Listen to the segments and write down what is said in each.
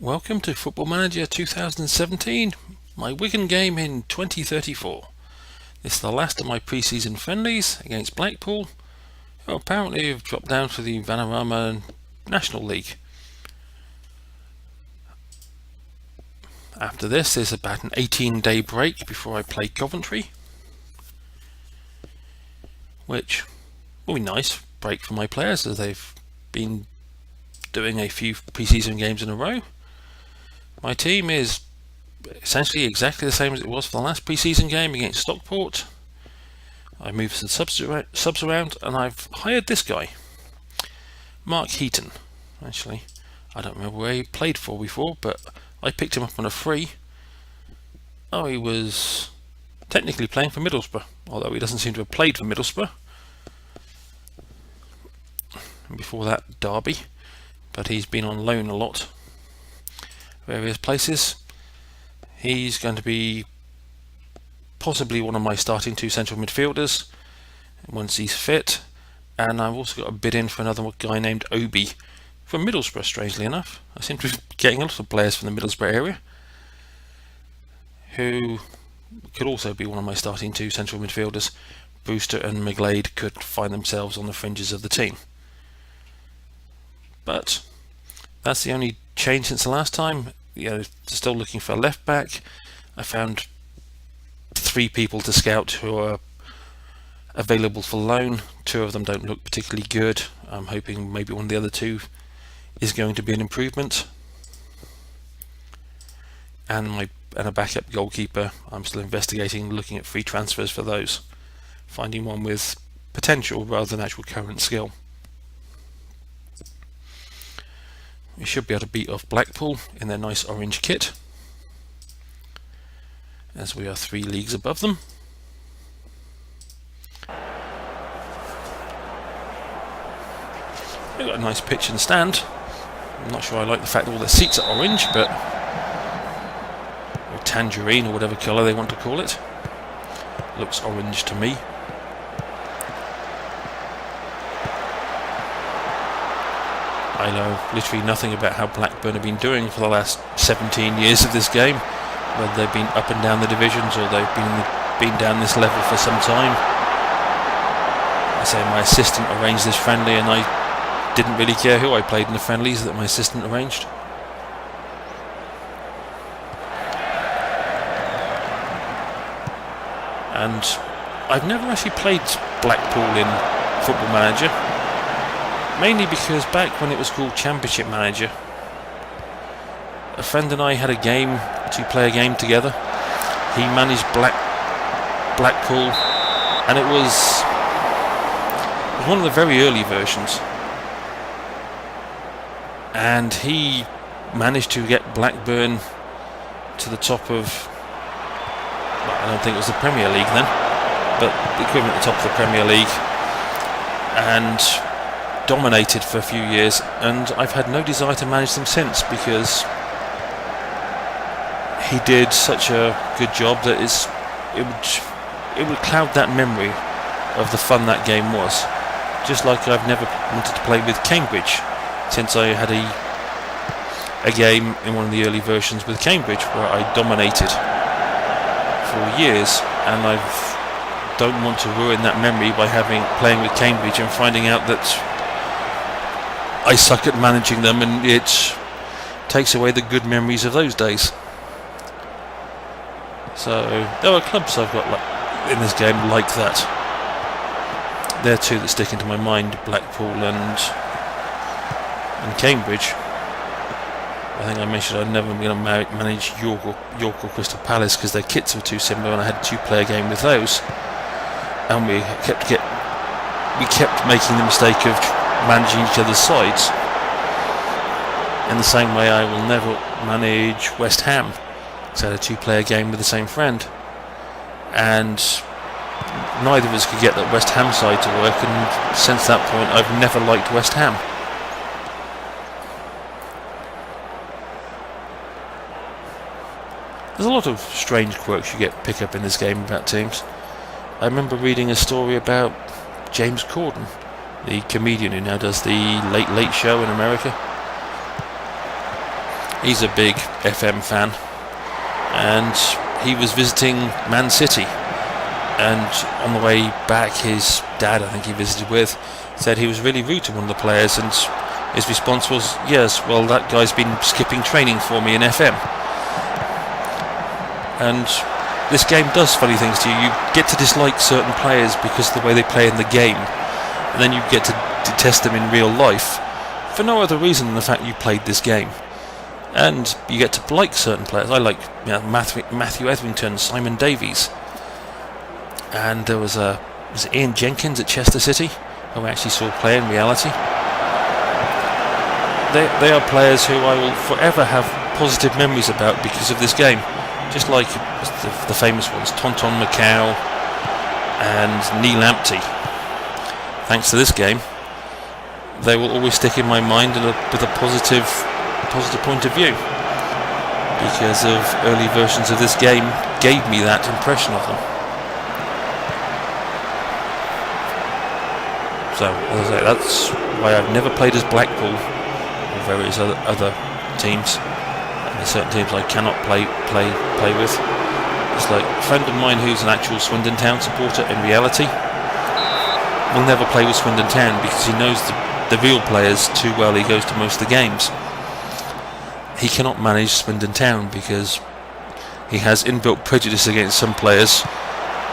Welcome to Football Manager 2017, my Wigan game in 2034. This is the last of my pre-season friendlies against Blackpool, who apparently have dropped down to the Vanarama National League. After this, there's about an 18-day break before I play Coventry, which will be a nice break for my players as they've been doing a few pre-season games in a row. My team is essentially exactly the same as it was for the last pre-season game against Stockport. I moved some subs around and I've hired this guy, Mark Heaton. Actually, I don't remember where he played for before, but I picked him up on a free. Oh, he was technically playing for Middlesbrough, although he doesn't seem to have played for Middlesbrough. And before that, Derby, but he's been on loan a lot. Various places. He's going to be possibly one of my starting two central midfielders once he's fit, and I've also got a bid in for another guy named Obi from Middlesbrough, strangely enough. I seem to be getting a lot of players from the Middlesbrough area who could also be one of my starting two central midfielders. Brewster and McGlade could find themselves on the fringes of the team, but that's the only change since the last time. Still looking for a left back. I found 3 people to scout who are available for loan. 2 of them don't look particularly good. I'm hoping maybe one of the other 2 is going to be an improvement. And a backup goalkeeper. I'm still investigating, looking at free transfers for those. Finding one with potential rather than actual current skill. We should be able to beat off Blackpool in their nice orange kit, as we are 3 leagues above them. They've got a nice pitch and stand. I'm not sure I like the fact that all the seats are orange, but or tangerine or whatever colour they want to call it. Looks orange to me. I know literally nothing about how Blackburn have been doing for the last 17 years of this game, whether they've been up and down the divisions or they've been down this level for some time. I say my assistant arranged this friendly and I didn't really care who I played in the friendlies that my assistant arranged. And I've never actually played Blackpool in Football Manager. Mainly because back when it was called Championship Manager, a friend and I had a game, 2-player game together. He managed Blackpool, and it was one of the very early versions. And he managed to get Blackburn to the top of, well, I don't think it was the Premier League then, but the equivalent at the top of the Premier League, and dominated for a few years, and I've had no desire to manage them since because he did such a good job that it would cloud that memory of the fun that game was. Just like I've never wanted to play with Cambridge since I had a game in one of the early versions with Cambridge where I dominated for years, and I don't want to ruin that memory by playing with Cambridge and finding out that I suck at managing them, and it takes away the good memories of those days. So there are clubs I've got in this game like that. They're 2 that stick into my mind: Blackpool and Cambridge. I think I mentioned I'm never going to manage York or Crystal Palace because their kits were too similar, and I had a 2-player game with those, and we kept making the mistake of managing each other's sides. In the same way, I will never manage West Ham. So I had a 2-player game with the same friend, and neither of us could get that West Ham side to work, and since that point I've never liked West Ham. There's a lot of strange quirks you pick up in this game about teams. I remember reading a story about James Corden, the comedian who now does the Late Late Show in America. He's a big FM fan, and he was visiting Man City, and on the way back his dad, I think he visited with, said he was really rude to one of the players, and his response was, yes, well, that guy's been skipping training for me in FM. And this game does funny things to you. You get to dislike certain players because of the way they play in the game, and then you get to detest them in real life for no other reason than the fact you played this game. And you get to like certain players. I like Matthew Etherington, Simon Davies, and there was Ian Jenkins at Chester City, who I actually saw play in reality. They are players who I will forever have positive memories about because of this game. Just like the famous ones, Tonton Macau and Neil Lamptey. Thanks to this game, they will always stick in my mind with a positive point of view, because of early versions of this game gave me that impression of them. So, as I say, that's why I've never played as Blackpool or various other teams. There's certain teams I cannot play with. It's like a friend of mine who's an actual Swindon Town supporter in reality will never play with Swindon Town because he knows the real players too well. He goes to most of the games. He cannot manage Swindon Town because he has inbuilt prejudice against some players,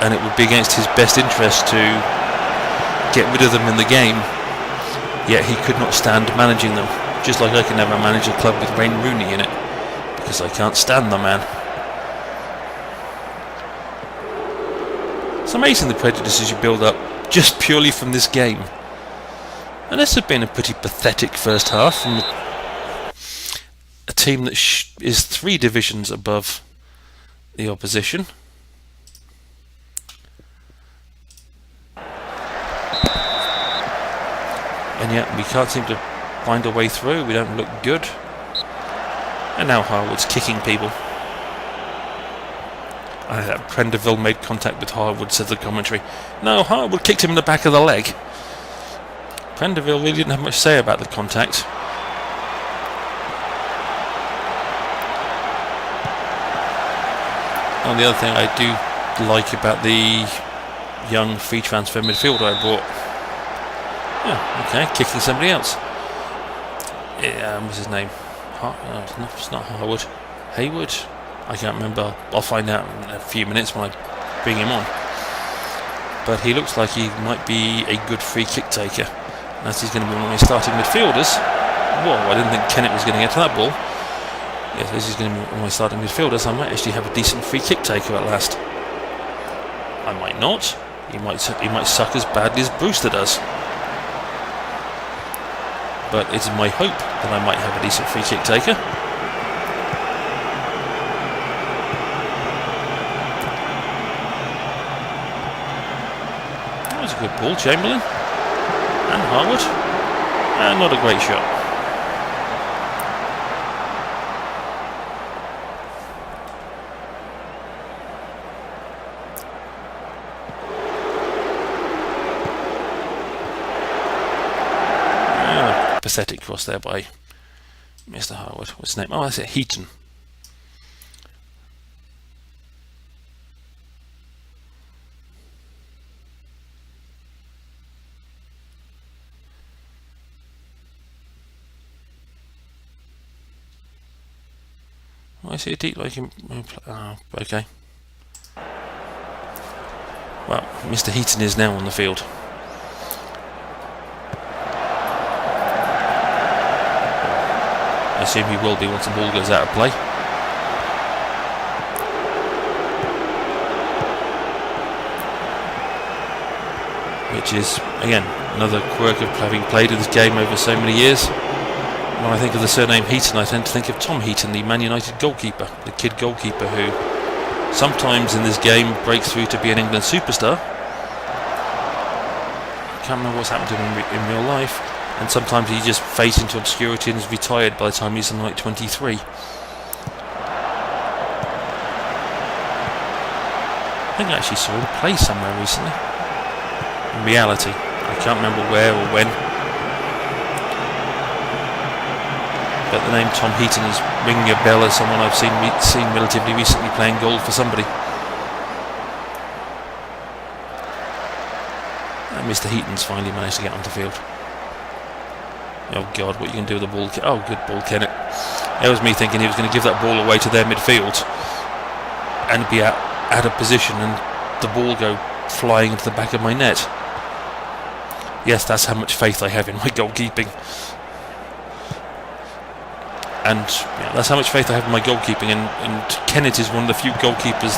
and it would be against his best interest to get rid of them in the game, yet he could not stand managing them, just like I can never manage a club with Wayne Rooney in it because I can't stand the man. It's amazing the prejudices you build up just purely from this game. And this has been a pretty pathetic first half from a team that is 3 divisions above the opposition. And yet we can't seem to find a way through. We don't look good. And now Harwood's kicking people. Prenderville made contact with Harwood, said the commentary. No, Harwood kicked him in the back of the leg. Prenderville really didn't have much to say about the contact. And the other thing I do like about the young free transfer midfielder I bought. Yeah, okay, kicking somebody else. What's his name? It's not Harwood. Haywood? I can't remember. I'll find out in a few minutes when I bring him on. But he looks like he might be a good free kick taker. As he's going to be one of my starting midfielders. Whoa, I didn't think Kennett was going to get to that ball. Yes, this is going to be one of my starting midfielders. I might actually have a decent free kick taker at last. I might not. He might suck as badly as Brewster does. But it's my hope that I might have a decent free kick taker. That was a good ball, Chamberlain. And Harwood. And not a great shot. Pathetic cross there by Mr. Harwood. What's his name? Oh, that's it, Heaton. I see a deep like him. Oh, okay. Well, Mr. Heaton is now on the field. I assume he will be once the ball goes out of play. Which is, again, another quirk of having played in this game over so many years. When I think of the surname Heaton, I tend to think of Tom Heaton, the Man United goalkeeper, the kid goalkeeper who sometimes in this game breaks through to be an England superstar. Can't remember what's happened to him in real life. And sometimes he just fades into obscurity and is retired by the time he's like 23. I think I actually saw him play somewhere recently. In reality. I can't remember where or when. but the name Tom Heaton is ringing a bell as someone I've seen relatively recently playing goal for somebody. And Mr. Heaton's finally managed to get onto field. Oh God, what are you going to do with the ball? Oh, good ball, Kennett. That was me thinking he was going to give that ball away to their midfield and be out of position and the ball go flying into the back of my net. Yes, that's how much faith I have in my goalkeeping. And yeah, that's how much faith I have in my goalkeeping, and Kennett is one of the few goalkeepers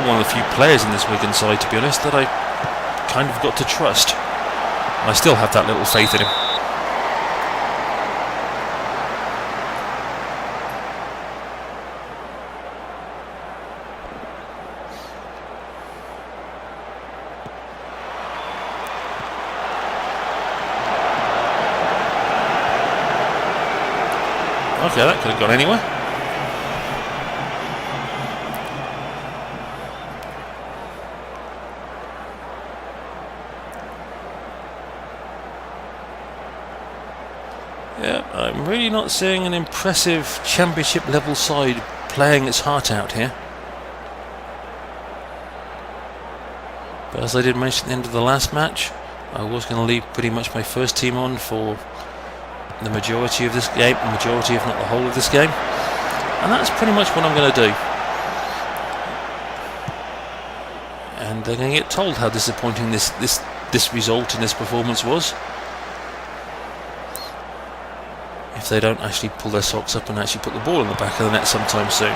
one of the few players in this Wigan side, to be honest, that I kind of got to trust. I still have that little faith in him. Okay, that could have gone anywhere. Yeah, I'm really not seeing an impressive championship level side playing its heart out here. But as I did mention at the end of the last match, I was going to leave pretty much my first team on for the majority of this game, majority if not the whole of this game, and that's pretty much what I'm going to do. And they're going to get told how disappointing this result and this performance was if they don't actually pull their socks up and actually put the ball in the back of the net sometime soon.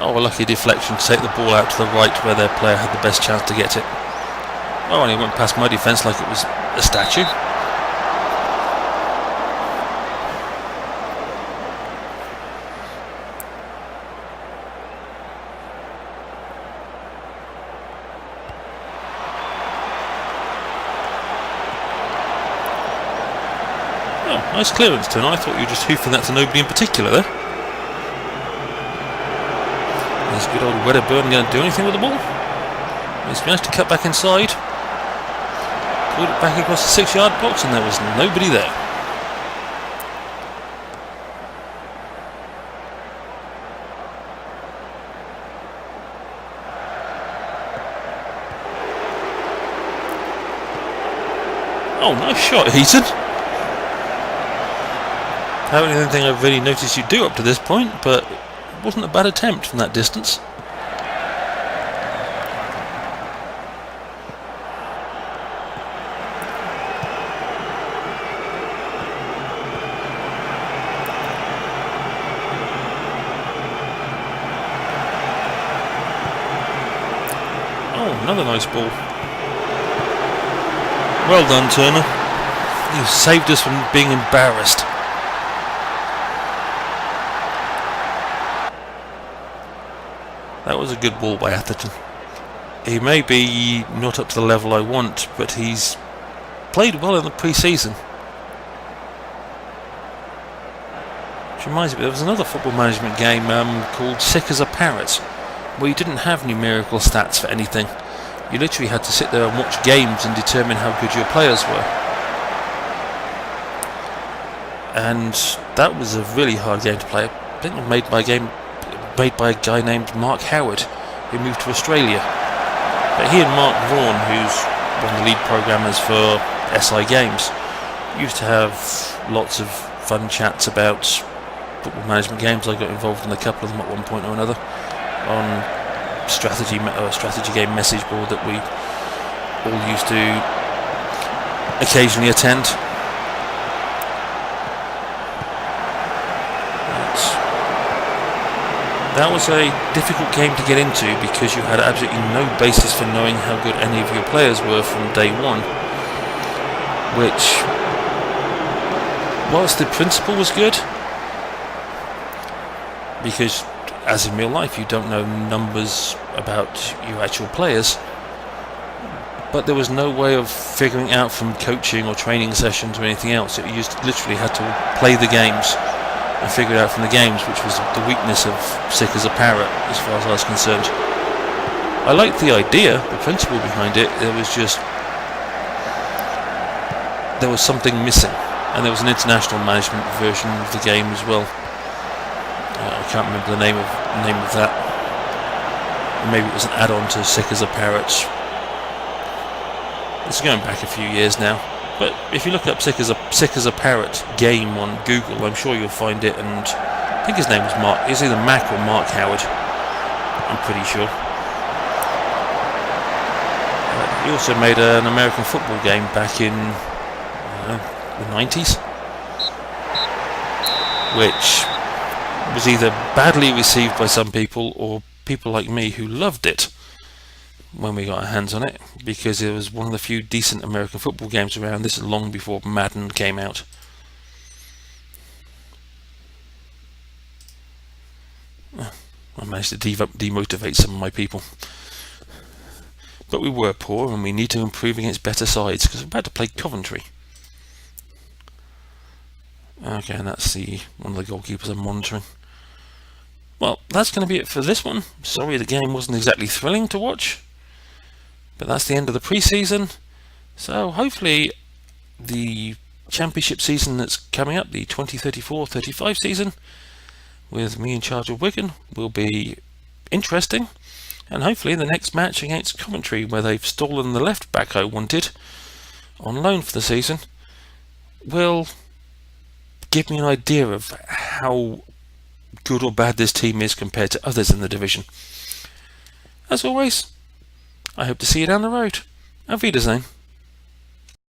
Oh, a lucky deflection to take the ball out to the right where their player had the best chance to get it. Oh, and he went past my defence like it was a statue. Oh, nice clearance, Turner. I thought you were just hoofing that to nobody in particular there. Is good old Wedderburn going to do anything with the ball? He's managed to cut back inside. Pulled it back across the 6-yard box and there was nobody there. Oh, nice shot, Heaton. I haven't anything I've really noticed you do up to this point, but it wasn't a bad attempt from that distance. Another nice ball. Well done, Turner. You saved us from being embarrassed. That was a good ball by Atherton. He may be not up to the level I want, but he's played well in the pre-season. Which reminds me, there was another football management game called Sick as a Parrot, where you didn't have numerical stats for anything. You literally had to sit there and watch games and determine how good your players were. And that was a really hard game to play. I think it was made by a guy named Mark Howard, who moved to Australia. But he and Mark Vaughan, who's one of the lead programmers for SI Games, used to have lots of fun chats about football management games. I got involved in a couple of them at one point or another on strategy game message board that we all used to occasionally attend. That was a difficult game to get into because you had absolutely no basis for knowing how good any of your players were from day one, which, whilst the principle was good, because as in real life you don't know numbers about your actual players, but there was no way of figuring out from coaching or training sessions or anything else. You just literally had to play the games and figure it out from the games, which was the weakness of Sick as a Parrot as far as I was concerned. I liked the idea, the principle behind it. There was just there was something missing, and there was an international management version of the game as well. I can't remember the name of that. Maybe it was an add-on to Sick as a Parrot. It's going back a few years now, but if you look up Sick as a Parrot game on Google, I'm sure you'll find it. And I think his name was Mark. It's either Mac or Mark Howard. I'm pretty sure. He also made an American football game back in the 90s, which was either badly received by some people or people like me who loved it when we got our hands on it, because it was one of the few decent American football games around. This is long before Madden came out. I managed to demotivate some of my people. But we were poor, and we need to improve against better sides, because we're about to play Coventry. Okay, and that's one of the goalkeepers I'm monitoring. Well, that's going to be it for this one. Sorry the game wasn't exactly thrilling to watch, but that's the end of the pre-season. So hopefully the championship season that's coming up, the 2034-35 season, with me in charge of Wigan, will be interesting. And hopefully the next match against Coventry, where they've stolen the left back I wanted on loan for the season, will give me an idea of how good or bad this team is compared to others in the division. As always, I hope to see you down the road. Auf Wiedersehen.